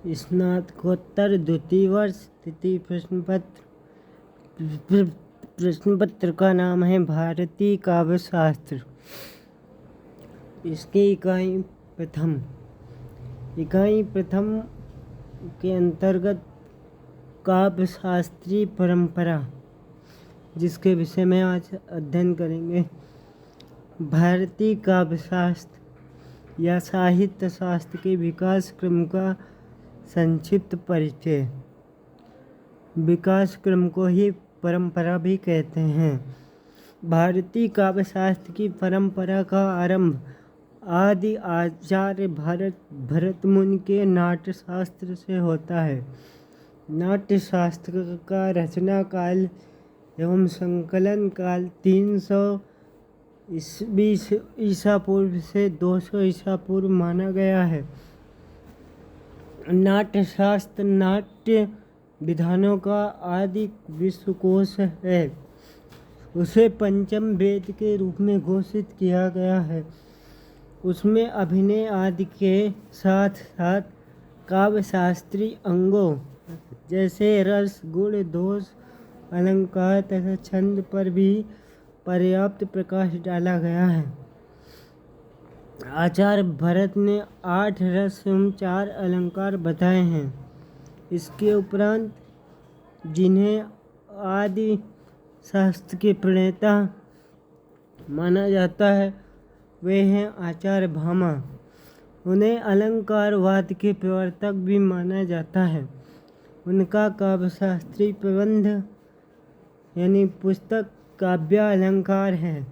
स्नातकोत्तर द्वितीय वर्ष तृतीय प्रश्न पत्र का नाम है भारतीय काव्य शास्त्र। इसकी इकाई प्रथम के अंतर्गत काव्य शास्त्रीय परंपरा, जिसके विषय में आज अध्ययन करेंगे। भारतीय काव्य शास्त्र या साहित्य शास्त्र के विकास क्रम का संक्षिप्त परिचय। विकास क्रम को ही परंपरा भी कहते हैं। भारतीय काव्य शास्त्र की परंपरा का आरंभ आदि आचार्य भरत मुनि के नाट्य शास्त्र से होता है। नाट्य शास्त्र का रचना काल एवं संकलन काल 300 ईसा पूर्व से 200 ईसा पूर्व माना गया है। नाट्य शास्त्र नाट्य विधानों का आदि विश्वकोश है। उसे पंचम वेद के रूप में घोषित किया गया है। उसमें अभिनय आदि के साथ साथ काव्य शास्त्रीय अंगों जैसे रस, गुण, दोष, अलंकार तथा छंद पर भी पर्याप्त प्रकाश डाला गया है। आचार्य भरत ने 8 रस एवं 4 अलंकार बताए हैं। इसके उपरांत जिन्हें आदि शास्त्र के प्रणेता माना जाता है वे हैं आचार्य भामा। उन्हें अलंकारवाद के प्रवर्तक भी माना जाता है। उनका काव्यशास्त्रीय प्रबंध यानी पुस्तक काव्यालंकार है।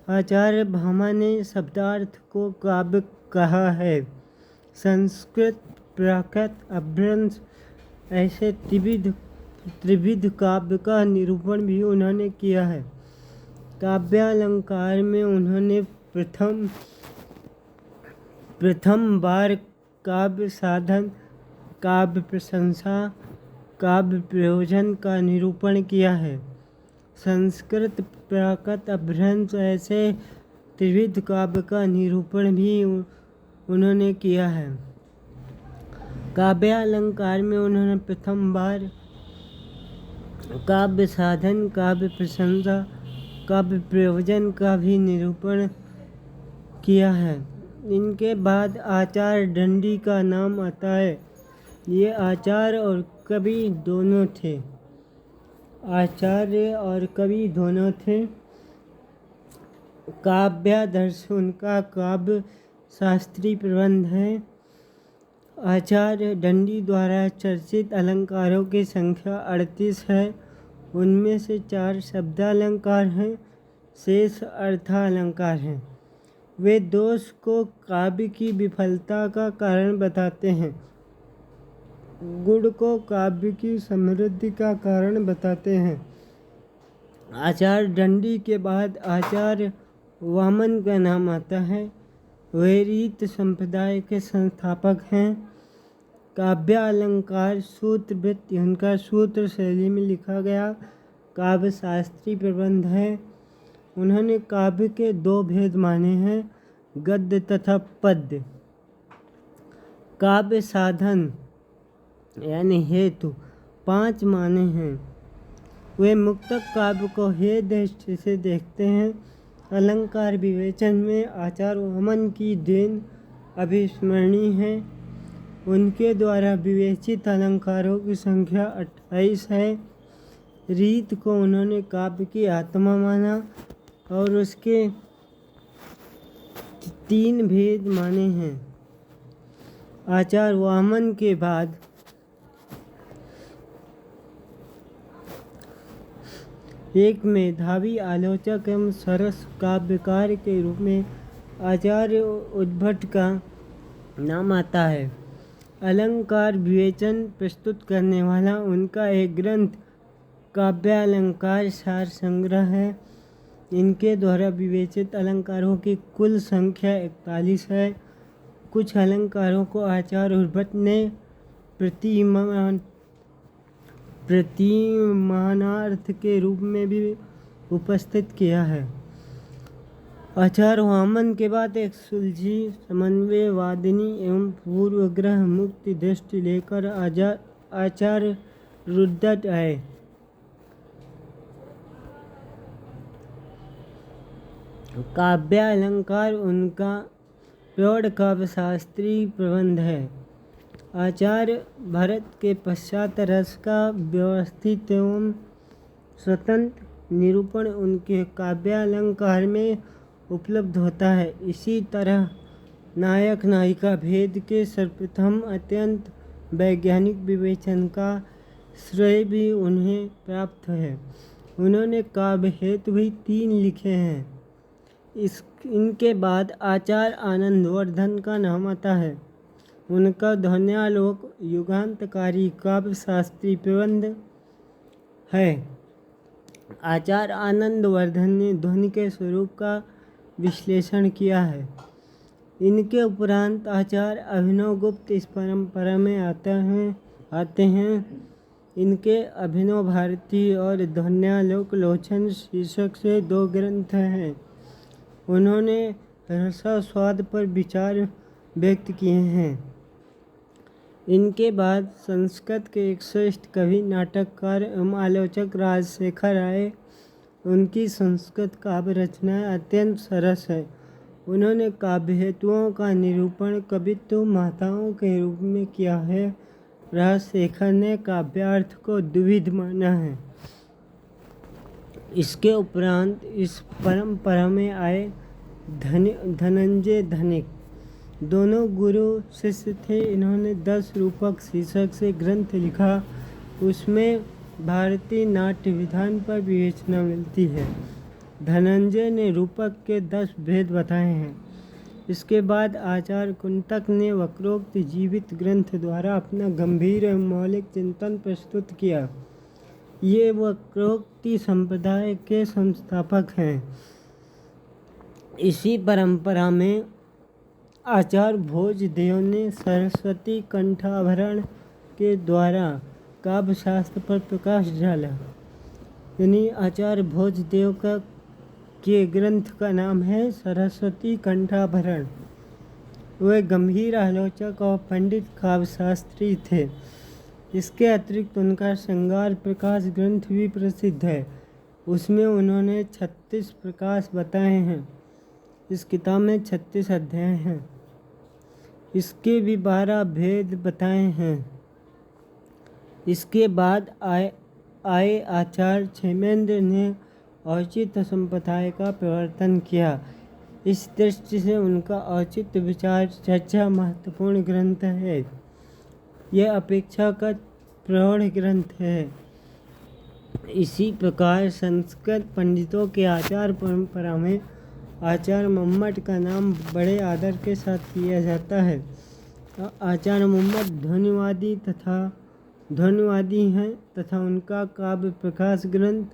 आचार्य भामा ने शब्दार्थ को काव्य कहा है। संस्कृत, प्राकृत, अभ्रंश ऐसे त्रिविध काव्य का निरूपण भी उन्होंने किया है। काव्यालंकार में उन्होंने प्रथम बार काव्य साधन, काव्य प्रशंसा, काव्य प्रयोजन का निरूपण किया है। संस्कृत, प्राकृत, अभ्रंश ऐसे त्रिविध काव्य का निरूपण भी उन्होंने किया है। काव्यालंकार में उन्होंने प्रथम बार काव्य साधन, काव्य प्रशंसा, काव्य प्रयोजन का भी निरूपण किया है। इनके बाद आचार्य दंडी का नाम आता है। ये आचार्य और कवि दोनों थे। आचार्य और कवि दोनों थे। काव्यादर्श उनका काव्य शास्त्रीय प्रबंध है। आचार्य दंडी द्वारा चर्चित अलंकारों की संख्या 38 है। उनमें से 4 शब्दालंकार हैं, शेष अर्थालंकार हैं। वे दोष को काव्य की विफलता का कारण बताते हैं, गुण को काव्य की समृद्धि का कारण बताते हैं। आचार्य दंडी के बाद आचार्य वामन का नाम आता है। वे रीत संप्रदाय के संस्थापक हैं। काव्यालंकार सूत्रवृत्ति उनका सूत्र शैली में लिखा गया काव्य शास्त्रीय प्रबंध है। उन्होंने काव्य के 2 भेद माने हैं, गद्य तथा पद्य। काव्य साधन यानी हेतु 5 माने हैं। वे मुक्तक काव्य को हेय दृष्टि से देखते हैं। अलंकार विवेचन में आचार्य वामन की देन अविस्मरणीय है। उनके द्वारा विवेचित अलंकारों की संख्या 28 है। रीत को उन्होंने काव्य की आत्मा माना और उसके 3 भेद माने हैं। आचार्य वामन के बाद एक मेधावी आलोचक एवं सरस काव्यकार के रूप में आचार्य उद्भट का नाम आता है। अलंकार विवेचन प्रस्तुत करने वाला उनका एक ग्रंथ काव्यालंकार सार संग्रह है। इनके द्वारा विवेचित अलंकारों की कुल संख्या 41 है। कुछ अलंकारों को आचार्य उद्भट ने प्रतिमानार्थ के रूप में भी उपस्थित किया है। आचार्य वामन के बाद एक सुलझी समन्वयवादिनी एवं पूर्वग्रह मुक्त दृष्टि लेकर आचार्य रुद्रट आए। काव्यालंकार उनका प्रौढ़ काव्य शास्त्रीय प्रबंध है। आचार्य भरत के पश्चात रस का व्यवस्थित एवं स्वतंत्र निरूपण उनके काव्यालंकार में उपलब्ध होता है। इसी तरह नायक नायिका भेद के सर्वप्रथम अत्यंत वैज्ञानिक विवेचन का श्रेय भी उन्हें प्राप्त है। उन्होंने काव्य हेतु भी 3 लिखे हैं। इनके बाद आचार्य आनंदवर्धन का नाम आता है। उनका ध्वन्यालोक युगांतकारी काव्य शास्त्रीय प्रबंध है। आचार्य आनंदवर्धन ने ध्वनि के स्वरूप का विश्लेषण किया है। इनके उपरांत आचार्य अभिनवगुप्त इस परंपरा में आते हैं। इनके अभिनव भारती और ध्वन्यालोक लोचन शीर्षक से 2 ग्रंथ हैं। उन्होंने रसास्वाद पर विचार व्यक्त किए हैं। इनके बाद संस्कृत के एक श्रेष्ठ कवि, नाटककार एवं आलोचक राजशेखर आए। उनकी संस्कृत काव्य रचनाएं अत्यंत सरस है। उन्होंने काव्य हेतुओं का निरूपण कवित्व माताओं के रूप में किया है। राजशेखर ने काव्यार्थ को द्विविध माना है। इसके उपरांत इस परंपरा में आए धनंजय धनिक दोनों गुरु शिष्य थे। इन्होंने 10 रूपक शीर्षक से ग्रंथ लिखा। उसमें भारतीय नाट्य विधान पर विवेचना मिलती है। धनंजय ने रूपक के 10 भेद बताए हैं। इसके बाद आचार्य कुंतक ने वक्रोक्त जीवित ग्रंथ द्वारा अपना गंभीर एवं मौलिक चिंतन प्रस्तुत किया। ये वक्रोक्ति संप्रदाय के संस्थापक हैं। इसी परंपरा में आचार्य भोजदेव ने सरस्वती कंठाभरण के द्वारा काव्य शास्त्र पर प्रकाश डाला। यानी आचार्य भोजदेव के ग्रंथ का नाम है सरस्वती कंठाभरण। वे गंभीर आलोचक और पंडित काव्य शास्त्री थे। इसके अतिरिक्त उनका श्रृंगार प्रकाश ग्रंथ भी प्रसिद्ध है। उसमें उन्होंने 36 प्रकाश बताए हैं। इस किताब में 36 अध्याय हैं। इसके भी 12 भेद बताए हैं। इसके बाद आए आचार्य क्षेमेंद्र ने औचित्य संप्रदाय का प्रवर्तन किया। इस दृष्टि से उनका औचित्य विचार चर्चा महत्वपूर्ण ग्रंथ है। यह अपेक्षाकृत प्रौढ़ ग्रंथ है। इसी प्रकार संस्कृत पंडितों के आचार्य परंपरा में आचार्य मम्मट का नाम बड़े आदर के साथ लिया जाता है। आचार्य मम्मट ध्वनिवादी हैं तथा उनका काव्य प्रकाश ग्रंथ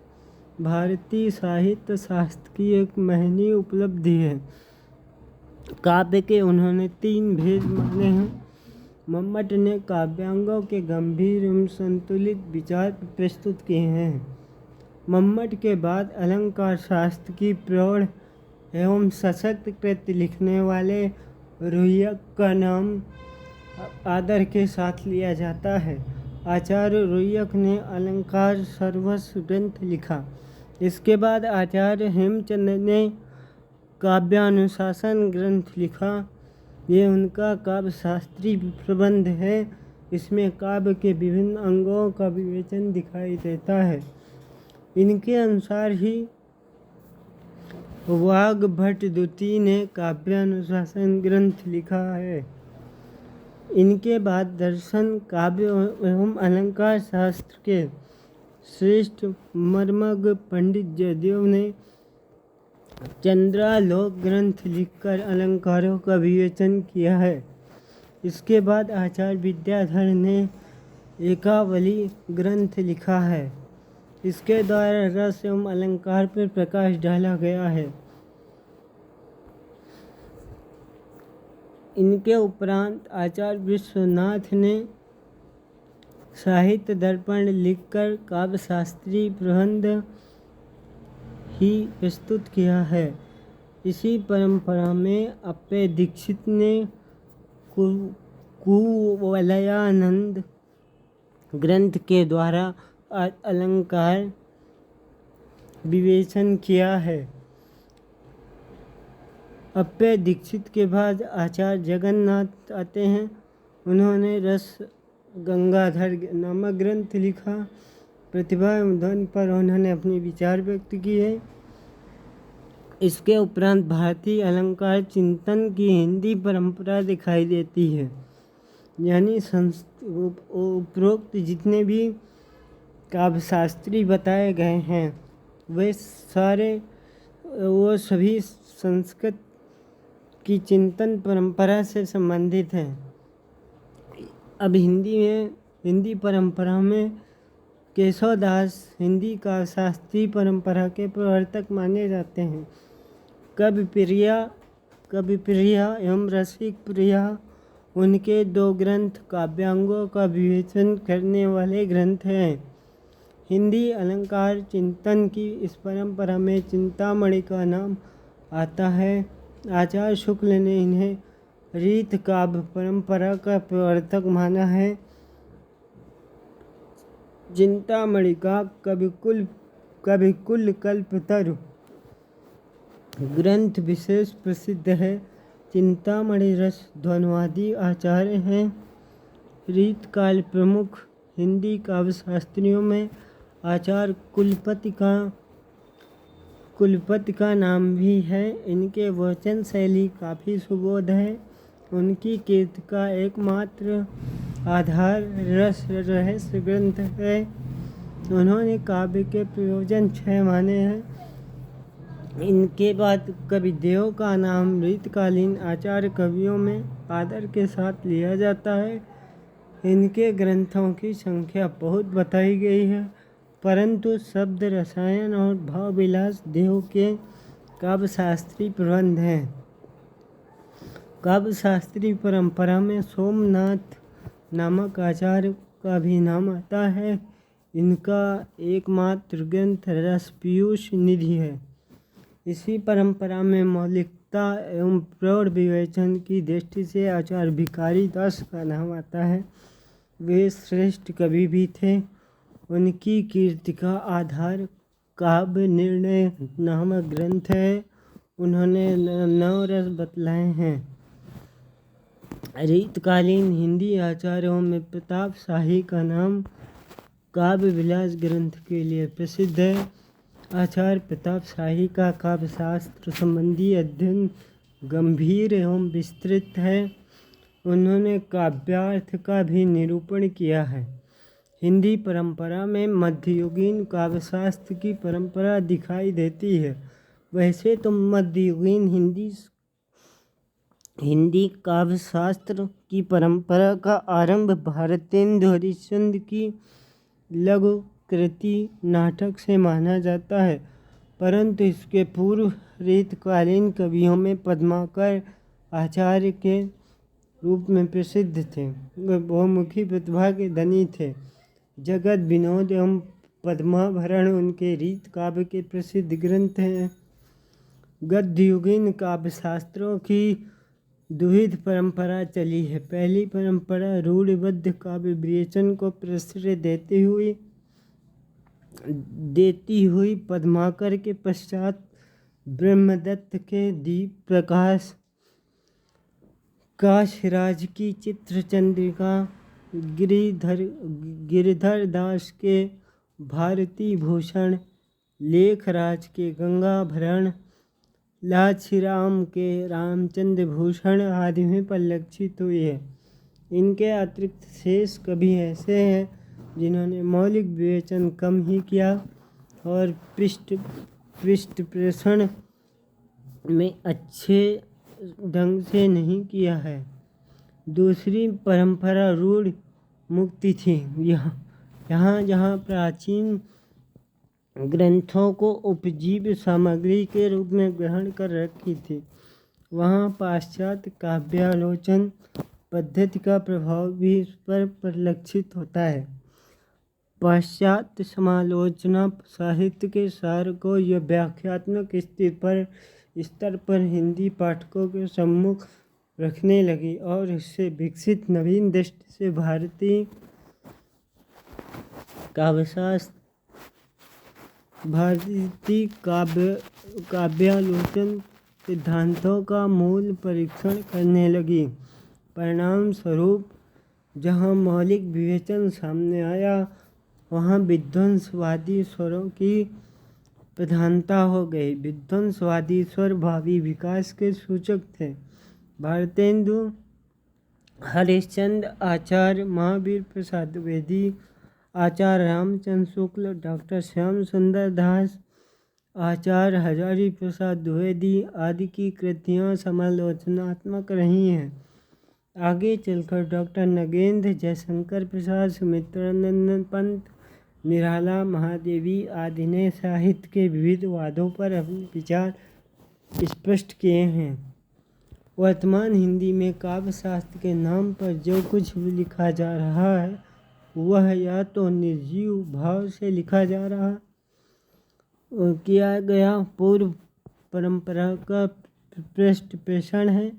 भारतीय साहित्य शास्त्र की एक महनीय उपलब्धि है। काव्य के उन्होंने 3 भेद माने हैं। मम्मट ने काव्यांगों के गंभीर एवं संतुलित विचार प्रस्तुत किए हैं। मम्मट के बाद अलंकार शास्त्र की प्रौढ़ एवं सशक्त कृति लिखने वाले रुय्यक का नाम आदर के साथ लिया जाता है। आचार्य रुय्यक ने अलंकार सर्वस्व ग्रंथ लिखा। इसके बाद आचार्य हेमचंद्र ने काव्यानुशासन ग्रंथ लिखा। ये उनका काव्य शास्त्रीय प्रबंध है। इसमें काव्य के विभिन्न अंगों का विवेचन दिखाई देता है। इनके अनुसार ही वाग्भट द्वितीय ने काव्यानुशासन ग्रंथ लिखा है। इनके बाद दर्शन, काव्य एवं अलंकार शास्त्र के श्रेष्ठ मर्मज्ञ पंडित जयदेव ने चंद्रालोक ग्रंथ लिखकर अलंकारों का विवेचन किया है। इसके बाद आचार्य विद्याधर ने एकावली ग्रंथ लिखा है। इसके द्वारा रस एवं अलंकार पर प्रकाश डाला गया है। इनके उपरांत आचार्य विश्वनाथ ने साहित्य दर्पण लिखकर काव्य शास्त्रीय प्रबंध ही प्रस्तुत किया है। इसी परंपरा में अप्पे दीक्षित ने कुवलयानंद ग्रंथ के द्वारा अलंकार विवेचन किया है। अप्पे दीक्षित के बाद आचार्य जगन्नाथ आते हैं। उन्होंने रस गंगाधर नामक ग्रंथ लिखा। प्रतिभा एवं ध्वनि पर उन्होंने अपने विचार व्यक्त किए। इसके उपरांत भारतीय अलंकार चिंतन की हिंदी परंपरा दिखाई देती है। यानी उपरोक्त जितने भी काव्यशास्त्री बताए गए हैं वे सभी संस्कृत की चिंतन परंपरा से संबंधित हैं। अब हिंदी परंपरा में केशवदास हिंदी काव्यशास्त्री परंपरा के प्रवर्तक माने जाते हैं। कवि प्रिया एवं रसिक प्रिया उनके 2 ग्रंथ काव्यांगों का विवेचन करने वाले ग्रंथ हैं। हिंदी अलंकार चिंतन की इस परंपरा में चिंतामणि का नाम आता है। आचार्य शुक्ल ने इन्हें रीत काव्य परंपरा का प्रवर्तक माना है। चिंतामणि का कविकुल कल्पतरु ग्रंथ विशेष प्रसिद्ध है। चिंतामणि रस ध्वनिवादी आचार्य हैं। रीतकाल प्रमुख हिंदी काव्यशास्त्रियों में आचार्य कुलपति का नाम भी है। इनके वचन शैली काफ़ी सुबोध है। उनकी कीर्ति का एकमात्र आधार रस रहस्य ग्रंथ है। उन्होंने काव्य के प्रयोजन 6 माने हैं। इनके बाद कविदेव का नाम रीतकालीन आचार्य कवियों में आदर के साथ लिया जाता है। इनके ग्रंथों की संख्या बहुत बताई गई है, परंतु शब्द रसायन और भाव विलास देव के काव्यशास्त्री प्रबंध हैं। काव्यशास्त्री परंपरा में सोमनाथ नामक आचार्य का भी नाम आता है। इनका एकमात्र ग्रंथ रस पीयूष निधि है। इसी परंपरा में मौलिकता एवं प्रौढ़ विवेचन की दृष्टि से आचार्य भिखारी दास का नाम आता है। वे श्रेष्ठ कवि भी थे। उनकी कीर्ति का आधार काव्य निर्णय नामक ग्रंथ है। उन्होंने 9 रस बतलाए हैं। रीतकालीन हिंदी आचार्यों में प्रताप शाही का नाम काव्य विलास ग्रंथ के लिए प्रसिद्ध है। आचार्य प्रताप शाही का काव्यशास्त्र संबंधी अध्ययन गंभीर एवं विस्तृत है। उन्होंने काव्यार्थ का भी निरूपण किया है। हिंदी परंपरा में मध्ययुगीन काव्यशास्त्र की परंपरा दिखाई देती है। वैसे तो मध्ययुगीन हिंदी काव्यशास्त्र की परंपरा का आरंभ भारतेंदु हरिश्चंद्र की लघु कृति नाटक से माना जाता है, परंतु इसके पूर्व रीतकालीन कवियों में पद्माकर आचार्य के रूप में प्रसिद्ध थे। वे बहुमुखी प्रतिभा के धनी थे। जगत विनोद एवं पद्माभरण उनके रीत काव्य के प्रसिद्ध ग्रंथ हैं। गद्ययुगीन काव्यशास्त्रों की द्विविध परंपरा चली है। पहली परंपरा रूढ़िबद्ध काव्य विवेचन को प्रश्रय देती हुई पद्माकर के पश्चात ब्रह्मदत्त के दीप प्रकाश, काशराज की चित्र चंद्रिका, गिरिधर दास के भारती भूषण, लेखराज के गंगाभरण, लाछीराम के रामचंद्र भूषण आदि में परिलक्षित हुई है। इनके अतिरिक्त शेष कवि ऐसे हैं जिन्होंने मौलिक विवेचन कम ही किया और पृष्ठ प्रेषण में अच्छे ढंग से नहीं किया है। दूसरी परंपरा रूढ़ मुक्ति थी। यहाँ जहाँ प्राचीन ग्रंथों को उपजीव्य सामग्री के रूप में ग्रहण कर रखी थी, वहाँ पाश्चात्य काव्यालोचन पद्धति का प्रभाव भी इस पर परिलक्षित होता है। पाश्चात्य समालोचना साहित्य के सार को यह व्याख्यात्मक स्थिति पर स्तर पर हिंदी पाठकों के सम्मुख रखने लगी और इससे विकसित नवीन दृष्टि से भारतीय काव्यालोचन सिद्धांतों का मूल परीक्षण करने लगी। परिणाम स्वरूप जहाँ मौलिक विवेचन सामने आया, वहाँ विध्वंसवादी स्वरों की प्रधानता हो गई। विध्वंसवादी स्वर भावी विकास के सूचक थे। भारतेंदु हरिश्चंद्र, आचार्य महावीर प्रसाद द्विवेदी, आचार्य रामचंद्र शुक्ल, डॉक्टर श्याम सुंदर दास, आचार्य हजारी प्रसाद द्विवेदी आदि की कृतियाँ समालोचनात्मक रही हैं। आगे चलकर डॉक्टर नगेंद्र, जयशंकर प्रसाद, सुमित्रानंद पंत, निराला महादेवी आदि ने साहित्य के विविध वादों पर अपने विचार स्पष्ट किए हैं। वर्तमान हिंदी में काव्य शास्त्र के नाम पर जो कुछ भी लिखा जा रहा है, वह या तो निर्जीव भाव से लिखा जा रहा किया गया पूर्व परंपरा का पृष्ठपोषण है,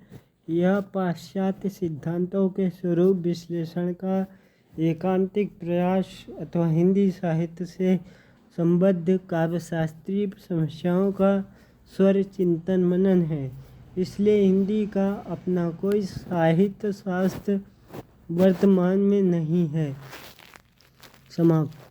या पाश्चात्य सिद्धांतों के स्वरूप विश्लेषण का एकांतिक प्रयास अथवा हिंदी साहित्य से संबद्ध काव्यशास्त्रीय समस्याओं का स्वर चिंतन मनन है। इसलिए हिंदी का अपना कोई साहित्य शास्त्र वर्तमान में नहीं है। समाप्त।